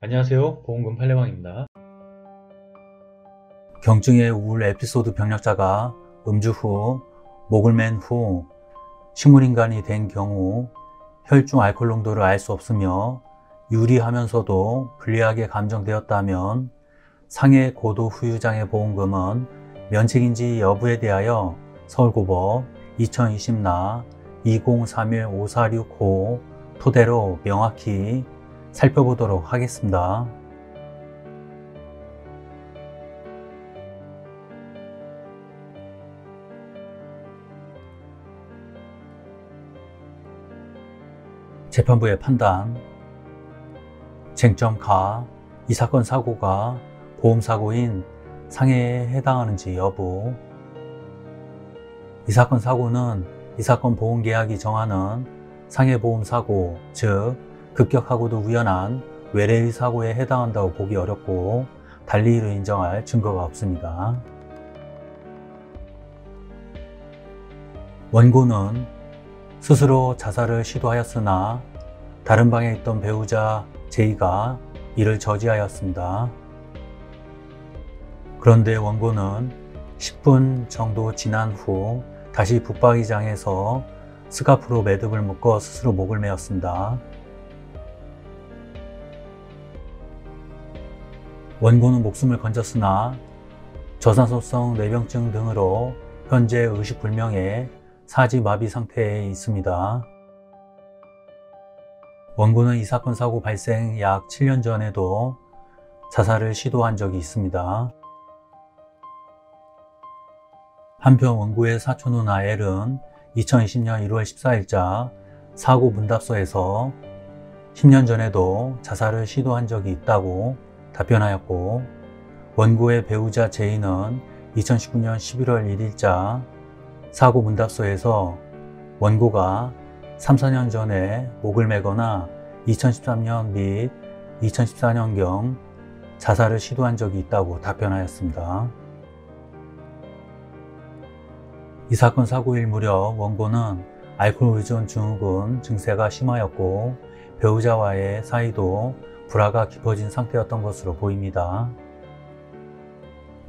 안녕하세요. 보험금 팔례방입니다. 경증의 우울 에피소드 병력자가 음주 후, 목을 맨 후 식물인간이 된 경우 혈중 알코올 농도를 알 수 없으며 유리하면서도 불리하게 감정되었다면 상해 고도 후유장애 보험금은 면책인지 여부에 대하여 서울고법 2020나 20315465 토대로 명확히 살펴보도록 하겠습니다. 재판부의 판단. 쟁점 가. 이 사건 사고가 보험사고인 상해에 해당하는지 여부. 이 사건 사고는 이 사건 보험계약이 정하는 상해보험사고, 즉 급격하고도 우연한 외래의 사고에 해당한다고 보기 어렵고 달리 이를 인정할 증거가 없습니다. 원고는 스스로 자살을 시도하였으나 다른 방에 있던 배우자 J가 이를 저지하였습니다. 그런데 원고는 10분 정도 지난 후 다시 붙박이장에서 스카프로 매듭을 묶어 스스로 목을 메었습니다. 원고는 목숨을 건졌으나 저산소성 뇌병증 등으로 현재 의식불명의 사지마비 상태에 있습니다. 원고는 이 사건 사고 발생 약 7년 전에도 자살을 시도한 적이 있습니다. 한편 원고의 사촌 누나 L은 2020년 1월 14일자 사고 문답서에서 10년 전에도 자살을 시도한 적이 있다고 답변하였고, 원고의 배우자 J는 2019년 11월 1일자 사고 문답서에서 원고가 3, 4년 전에 목을 매거나 2013년 및 2014년경 자살을 시도한 적이 있다고 답변하였습니다. 이 사건 사고일 무렵 원고는 알코올 의존 증후군 증세가 심하였고 배우자와의 사이도 불화가 깊어진 상태였던 것으로 보입니다.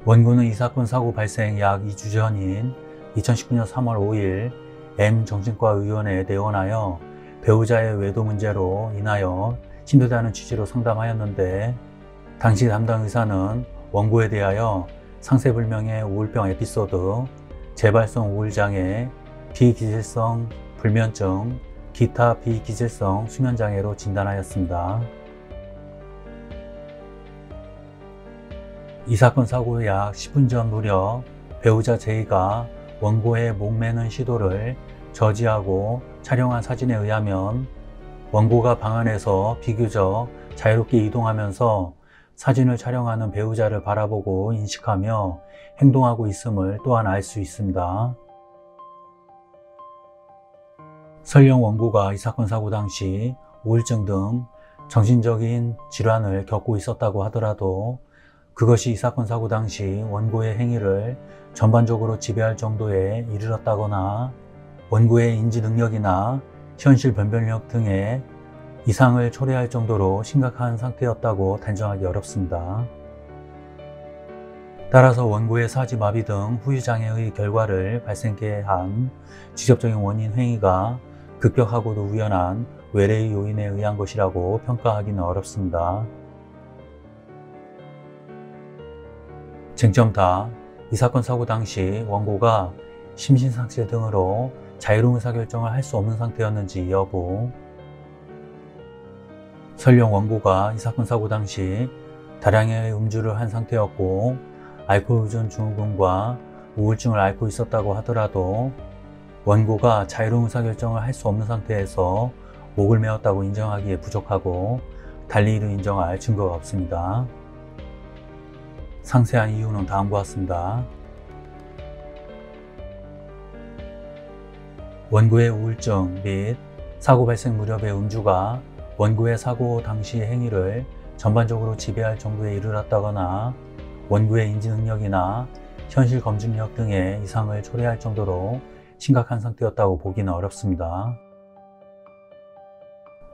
원고는 이 사건 사고 발생 약 2주 전인 2019년 3월 5일 M정신과 의원에 내원하여 배우자의 외도 문제로 인하여 힘들다는 취지로 상담하였는데, 당시 담당 의사는 원고에 대하여 상세불명의 우울병 에피소드, 재발성 우울장애, 비기질성 불면증, 기타 비기질성 수면장애로 진단하였습니다. 이 사건 사고 약 10분 전 무렵 배우자 J가 원고의 목매는 시도를 저지하고 촬영한 사진에 의하면 원고가 방 안에서 비교적 자유롭게 이동하면서 사진을 촬영하는 배우자를 바라보고 인식하며 행동하고 있음을 또한 알 수 있습니다. 설령 원고가 이 사건 사고 당시 우울증 등 정신적인 질환을 겪고 있었다고 하더라도 그것이 이 사건 사고 당시 원고의 행위를 전반적으로 지배할 정도에 이르렀다거나 원고의 인지 능력이나 현실 변별력 등의 이상을 초래할 정도로 심각한 상태였다고 단정하기 어렵습니다. 따라서 원고의 사지마비 등 후유장애의 결과를 발생케 한 직접적인 원인 행위가 급격하고도 우연한 외래의 요인에 의한 것이라고 평가하기는 어렵습니다. 쟁점 다. 이 사건 사고 당시 원고가 심신상실 등으로 자유로운 의사결정을 할 수 없는 상태였는지 여부. 설령 원고가 이 사건 사고 당시 다량의 음주를 한 상태였고 알코올 의존 증후군과 우울증을 앓고 있었다고 하더라도 원고가 자유로운 의사결정을 할 수 없는 상태에서 목을 메었다고 인정하기에 부족하고 달리 이를 인정할 증거가 없습니다. 상세한 이유는 다음과 같습니다. 원고의 우울증 및 사고 발생 무렵의 음주가 원고의 사고 당시 행위를 전반적으로 지배할 정도에 이르렀다거나 원고의 인지 능력이나 현실 검증력 등의 이상을 초래할 정도로 심각한 상태였다고 보기는 어렵습니다.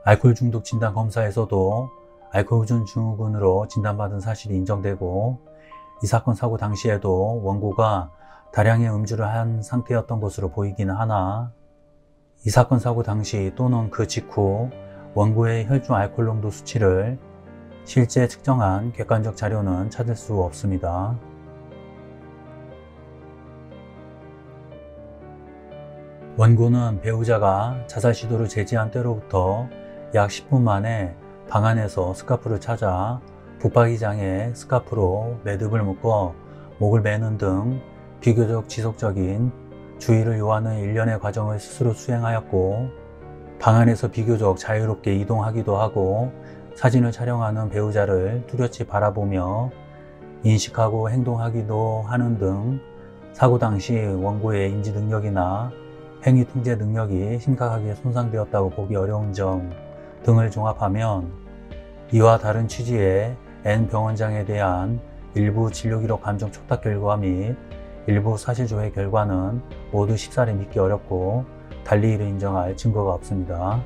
알코올 중독 진단 검사에서도 알코올 의존 증후군으로 진단받은 사실이 인정되고, 이 사건 사고 당시에도 원고가 다량의 음주를 한 상태였던 것으로 보이기는 하나, 이 사건 사고 당시 또는 그 직후 원고의 혈중 알코올 농도 수치를 실제 측정한 객관적 자료는 찾을 수 없습니다. 원고는 배우자가 자살 시도를 제지한 때로부터 약 10분 만에 방 안에서 스카프를 찾아 붙박이장에 스카프로 매듭을 묶어 목을 매는 등 비교적 지속적인 주의를 요하는 일련의 과정을 스스로 수행하였고, 방 안에서 비교적 자유롭게 이동하기도 하고 사진을 촬영하는 배우자를 뚜렷이 바라보며 인식하고 행동하기도 하는 등 사고 당시 원고의 인지 능력이나 행위 통제 능력이 심각하게 손상되었다고 보기 어려운 점 등을 종합하면, 이와 다른 취지의 N 병원장에 대한 일부 진료기록 감정 촉탁 결과 및 일부 사실조회 결과는 모두 쉽사리 믿기 어렵고 달리 이를 인정할 증거가 없습니다.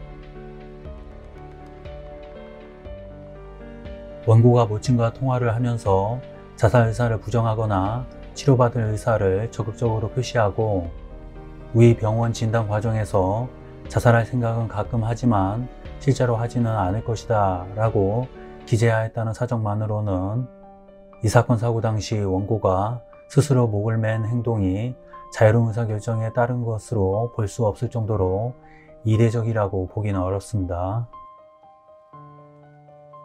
원고가 모친과 통화를 하면서 자살 의사를 부정하거나 치료받을 의사를 적극적으로 표시하고, 위 병원 진단 과정에서 자살할 생각은 가끔 하지만 실제로 하지는 않을 것이다 라고 기재하였다는 사정만으로는 이 사건 사고 당시 원고가 스스로 목을 맨 행동이 자유로운 의사결정에 따른 것으로 볼 수 없을 정도로 이례적이라고 보기는 어렵습니다.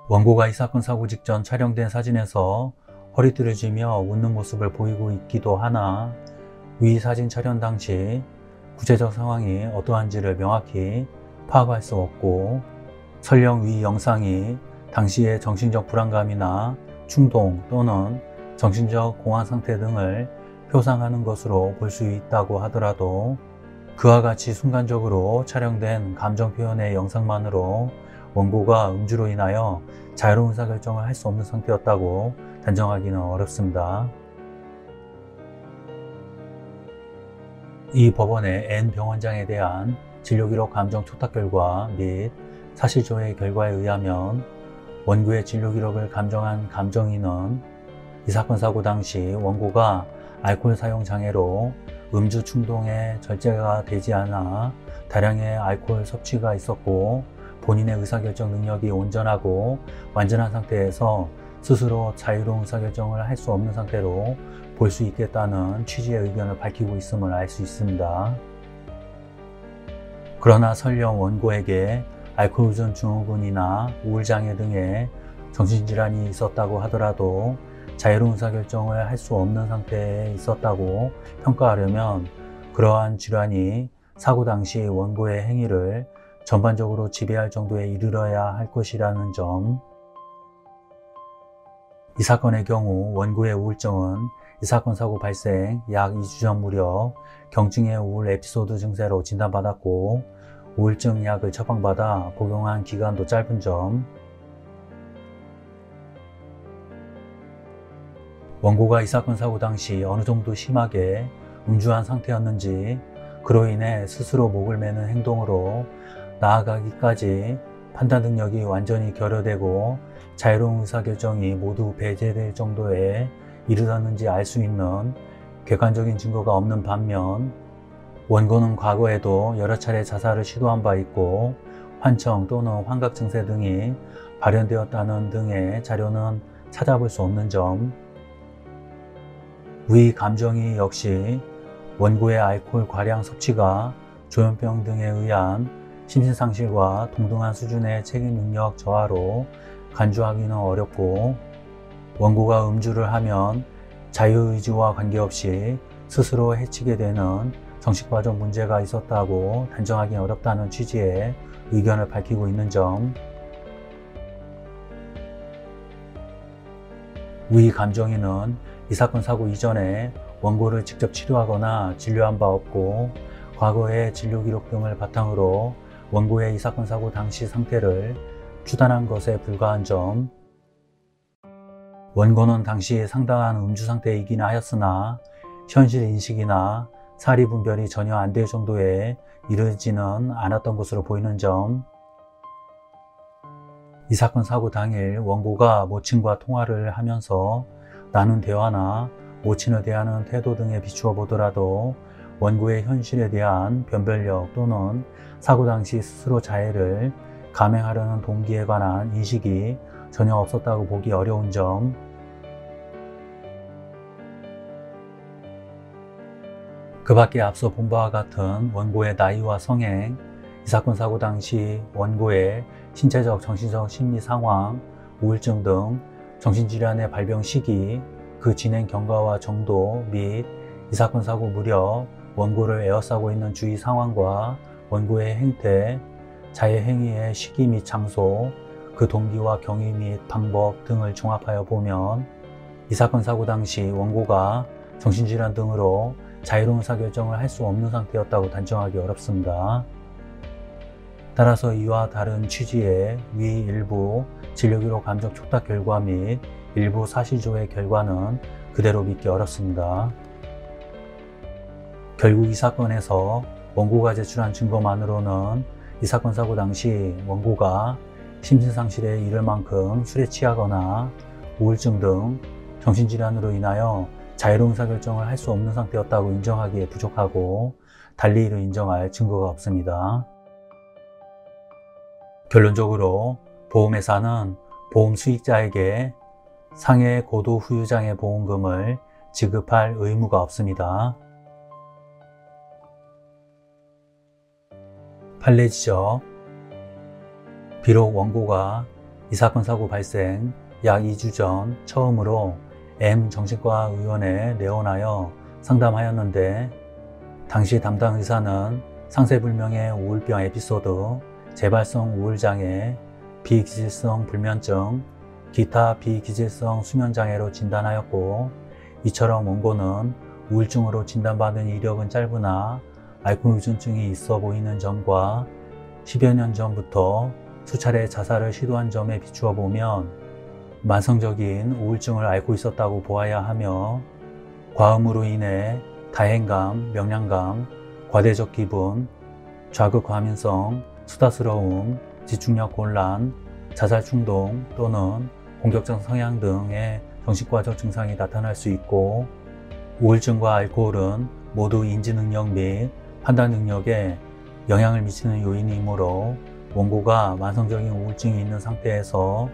원고가 이 사건 사고 직전 촬영된 사진에서 허리띠를 쥐며 웃는 모습을 보이고 있기도 하나, 위 사진 촬영 당시 구체적 상황이 어떠한지를 명확히 파악할 수 없고, 설령 위 영상이 당시의 정신적 불안감이나 충동 또는 정신적 공황 상태 등을 표상하는 것으로 볼 수 있다고 하더라도, 그와 같이 순간적으로 촬영된 감정 표현의 영상만으로 원고가 음주로 인하여 자유로운 의사결정을 할 수 없는 상태였다고 단정하기는 어렵습니다. 이 법원의 N 병원장에 대한 진료기록 감정 촉탁 결과 및 사실조회 결과에 의하면, 원고의 진료기록을 감정한 감정인은 이 사건 사고 당시 원고가 알코올 사용 장애로 음주 충동에 절제가 되지 않아 다량의 알코올 섭취가 있었고, 본인의 의사결정 능력이 온전하고 완전한 상태에서 스스로 자유로운 의사결정을 할 수 없는 상태로 볼 수 있겠다는 취지의 의견을 밝히고 있음을 알 수 있습니다. 그러나 설령 원고에게 알코올 의존 증후군이나 우울장애 등의 정신질환이 있었다고 하더라도 자유로운 의사결정을 할 수 없는 상태에 있었다고 평가하려면, 그러한 질환이 사고 당시 원고의 행위를 전반적으로 지배할 정도에 이르러야 할 것이라는 점, 이 사건의 경우 원고의 우울증은 이 사건 사고 발생 약 2주 전 무렵 경증의 우울 에피소드 증세로 진단받았고, 우울증 약을 처방받아 복용한 기간도 짧은 점, 원고가 이 사건 사고 당시 어느 정도 심하게 음주한 상태였는지, 그로 인해 스스로 목을 매는 행동으로 나아가기까지 판단 능력이 완전히 결여되고 자유로운 의사결정이 모두 배제될 정도에 이르렀는지 알 수 있는 객관적인 증거가 없는 반면, 원고는 과거에도 여러 차례 자살을 시도한 바 있고 환청 또는 환각 증세 등이 발현되었다는 등의 자료는 찾아볼 수 없는 점, 위 감정이 역시 원고의 알코올 과량 섭취가 조현병 등에 의한 심신상실과 동등한 수준의 책임능력 저하로 간주하기는 어렵고, 원고가 음주를 하면 자유의지와 관계없이 스스로 해치게 되는 정신과적 문제가 있었다고 단정하기 어렵다는 취지의 의견을 밝히고 있는 점, 위 감정인은 이 사건 사고 이전에 원고를 직접 치료하거나 진료한 바 없고, 과거의 진료 기록 등을 바탕으로 원고의 이 사건 사고 당시 상태를 추단한 것에 불과한 점, 원고는 당시 상당한 음주 상태이긴 하였으나 현실 인식이나 사리 분별이 전혀 안 될 정도에 이르지는 않았던 것으로 보이는 점, 이 사건 사고 당일 원고가 모친과 통화를 하면서 나눈 대화나 모친에 대한 태도 등에 비추어 보더라도 원고의 현실에 대한 변별력 또는 사고 당시 스스로 자해를 감행하려는 동기에 관한 인식이 전혀 없었다고 보기 어려운 점, 그 밖에 앞서 본 바와 같은 원고의 나이와 성행, 이 사건 사고 당시 원고의 신체적, 정신적 심리 상황, 우울증 등 정신질환의 발병 시기, 그 진행 경과와 정도 및 이 사건 사고 무렵 원고를 에워싸고 있는 주위 상황과 원고의 행태, 자해 행위의 시기 및 장소, 그 동기와 경위 및 방법 등을 종합하여 보면 이 사건 사고 당시 원고가 정신질환 등으로 자유로운 의사결정을 할 수 없는 상태였다고 단정하기 어렵습니다. 따라서 이와 다른 취지의 위 일부 진료기록 감정 촉탁 결과 및 일부 사실조회 결과는 그대로 믿기 어렵습니다. 결국 이 사건에서 원고가 제출한 증거만으로는 이 사건 사고 당시 원고가 심신상실에 이를 만큼 술에 취하거나 우울증 등 정신질환으로 인하여 자유로운 의사결정을 할 수 없는 상태였다고 인정하기에 부족하고 달리 이를 인정할 증거가 없습니다. 결론적으로 보험회사는 보험 수익자에게 상해 고도 후유장애 보험금을 지급할 의무가 없습니다. 판례 지적. 비록 원고가 이 사건 사고 발생 약 2주 전 처음으로 M 정신과 의원에 내원하여 상담하였는데 당시 담당 의사는 상세불명의 우울병 에피소드, 재발성 우울장애, 비기질성 불면증, 기타 비기질성 수면장애로 진단하였고 이처럼 원고는 우울증으로 진단받은 이력은 짧으나 알코올 의존증이 있어 보이는 점과 10여 년 전부터 수차례 자살을 시도한 점에 비추어 보면 만성적인 우울증을 앓고 있었다고 보아야 하며 과음으로 인해 다행감, 명량감, 과대적 기분, 좌극과민성, 수다스러움, 집중력 곤란, 자살 충동 또는 공격적 성향 등의 정신과적 증상이 나타날 수 있고 우울증과 알코올은 모두 인지능력 및 판단 능력에 영향을 미치는 요인이므로 원고가 만성적인 우울증이 있는 상태에서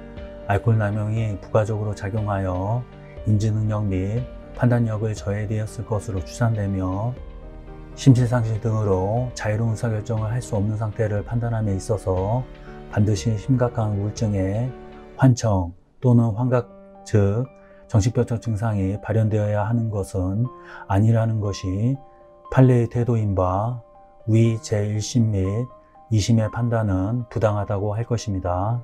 알코올 남용이 부가적으로 작용하여 인지능력 및 판단력을 저해되었을 것으로 추산되며 심신상실 등으로 자유로운 의사결정을 할 수 없는 상태를 판단함에 있어서 반드시 심각한 우울증의 환청 또는 환각 즉 정신병적 증상이 발현되어야 하는 것은 아니라는 것이 판례의 태도인 바 위 제1심 및 2심의 판단은 부당하다고 할 것입니다.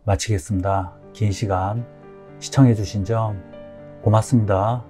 마치겠습니다. 긴 시간 시청해 주신 점 고맙습니다.